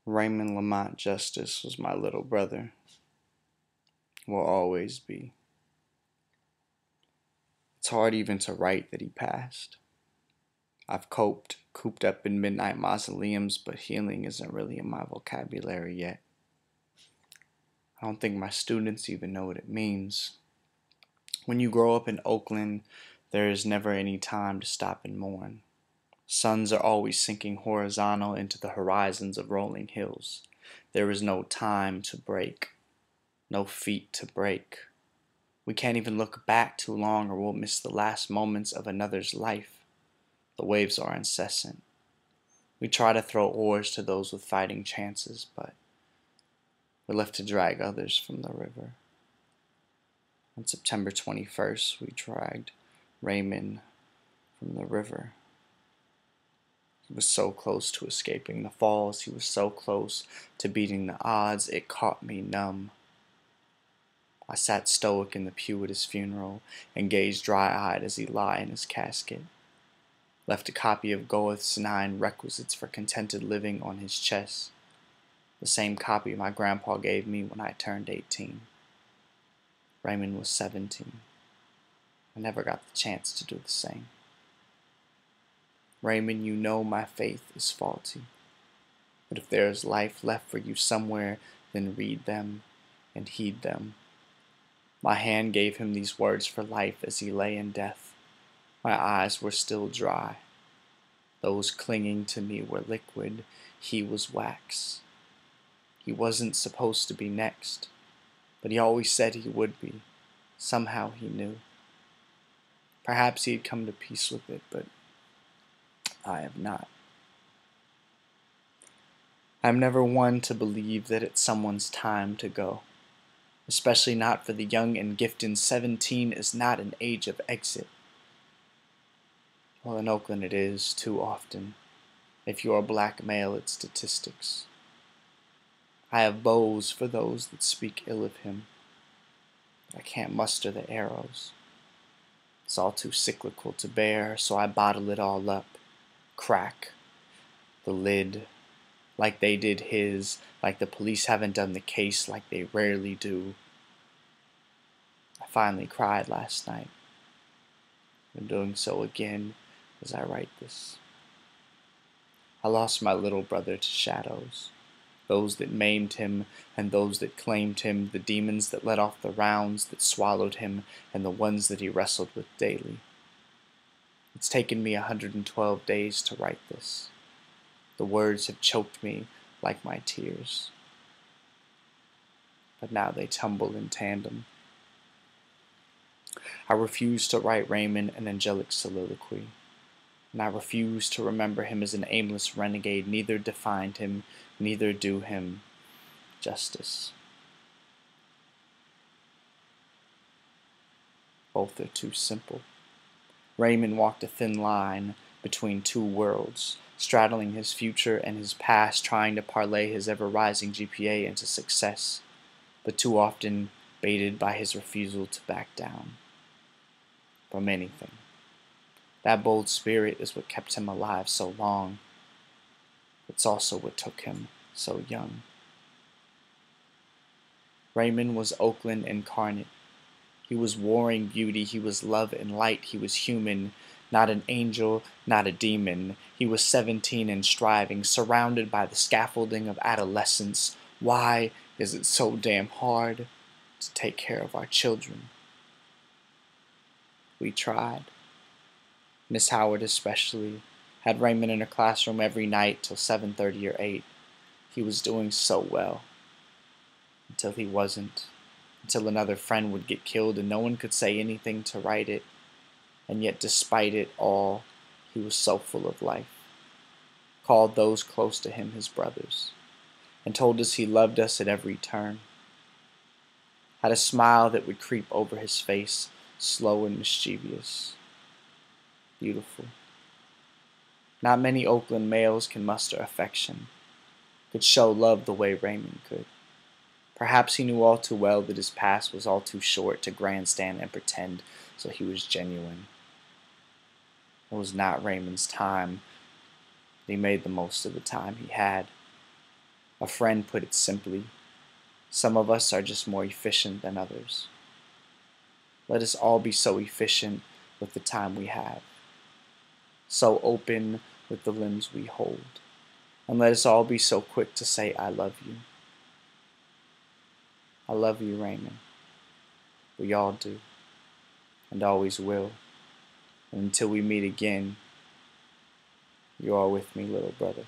Raymen Lamont Justice was my little brother. Will always be. It's hard even to write that he passed. I've coped, cooped up in midnight mausoleums, but healing isn't really in my vocabulary yet. I don't think my students even know what it means. When you grow up in Oakland, there is never any time to stop and mourn. Suns are always sinking horizontal into the horizons of rolling hills. There is no time to break, no feet to break. We can't even look back too long or we'll miss the last moments of another's life. The waves are incessant. We try to throw oars to those with fighting chances, but we're left to drag others from the river. On September 21st, we dragged Raymen from the river. He was so close to escaping the falls. He was so close to beating the odds. It caught me numb. I sat stoic in the pew at his funeral and gazed dry-eyed as he lay in his casket. Left a copy of Goethe's 9 Requisites for Contented Living on his chest. The same copy my grandpa gave me when I turned 18. Raymen was 17. I never got the chance to do the same. Raymen, you know my faith is faulty. But if there is life left for you somewhere, then read them and heed them. My hand gave him these words for life as he lay in death. My eyes were still dry. Those clinging to me were liquid. He was wax. He wasn't supposed to be next, but he always said he would be. Somehow he knew. Perhaps he had come to peace with it, but I have not. I'm never one to believe that it's someone's time to go, especially not for the young and gifted. 17 is not an age of exit. Well, in Oakland it is, too often. If you're a black male, it's statistics. I have bows for those that speak ill of him, but I can't muster the arrows. It's all too cyclical to bear, so I bottle it all up, crack the lid, like they did his, like the police haven't done the case, like they rarely do. I finally cried last night. I'm doing so again as I write this. I lost my little brother to shadows, those that maimed him and those that claimed him, the demons that let off the rounds that swallowed him and the ones that he wrestled with daily. It's taken me 112 days to write this. The words have choked me like my tears, but now they tumble in tandem. I refuse to write Raymen an angelic soliloquy, and I refuse to remember him as an aimless renegade. Neither defined him, neither do him justice. Both are too simple. Raymen walked a thin line between two worlds, straddling his future and his past, trying to parlay his ever-rising GPA into success, but too often baited by his refusal to back down from anything. That bold spirit is what kept him alive so long. It's also what took him so young. Raymen was Oakland incarnate. He was warring beauty, he was love and light, he was human, not an angel, not a demon. He was 17 and striving, surrounded by the scaffolding of adolescence. Why is it so damn hard to take care of our children? We tried. Miss Howard especially had Raymen in her classroom every night till 7:30 or 8. He was doing so well. Until he wasn't. Until another friend would get killed and no one could say anything to right it. And yet despite it all, he was so full of life. Called those close to him his brothers. And told us he loved us at every turn. Had a smile that would creep over his face, slow and mischievous. Beautiful. Not many Oakland males can muster affection, could show love the way Raymen could. Perhaps he knew all too well that his past was all too short to grandstand and pretend, so he was genuine. It was not Raymen's time. He made the most of the time he had. A friend put it simply, some of us are just more efficient than others. Let us all be so efficient with the time we have, so open with the limbs we hold, and let us all be so quick to say, I love you. I love you, Raymen. We all do, and always will. And until we meet again, you are with me, little brother.